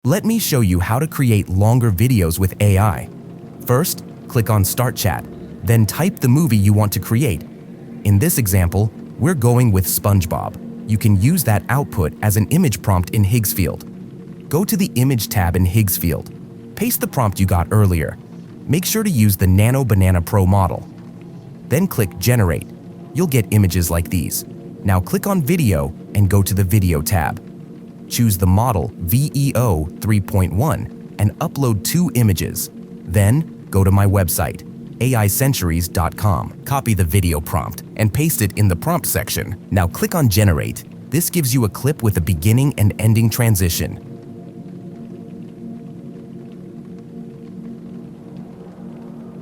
Let me show you how to create longer videos with AI. First, click on Start Chat, then type the movie you want to create. In this example, we're going with SpongeBob. You can use that output as an image prompt in Higgsfield. Go to the Image tab in Higgsfield. Paste the prompt you got earlier. Make sure to use the Nano Banana Pro model. Then click Generate. You'll get images like these. Now click on Video and go to the Video tab. Choose the model VEO 3.1 and upload 2 images. Then go to my website, aicenturies.com. Copy the video prompt and paste it in the prompt section. Now click on Generate. This gives you a clip with a beginning and ending transition.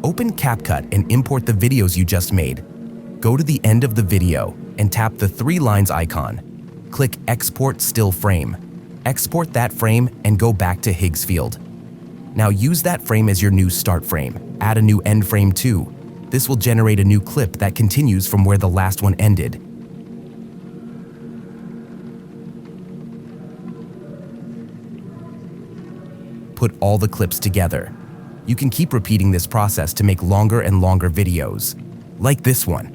Open CapCut and import the videos you just made. Go to the end of the video and tap the 3 lines icon. Click Export Still Frame. Export that frame and go back to Higgsfield. Now use that frame as your new start frame. Add a new end frame too. This will generate a new clip that continues from where the last one ended. Put all the clips together. You can keep repeating this process to make longer and longer videos, like this one.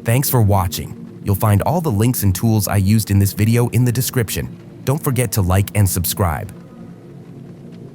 Thanks for watching. You'll find all the links and tools I used in this video in the description. Don't forget to like and subscribe.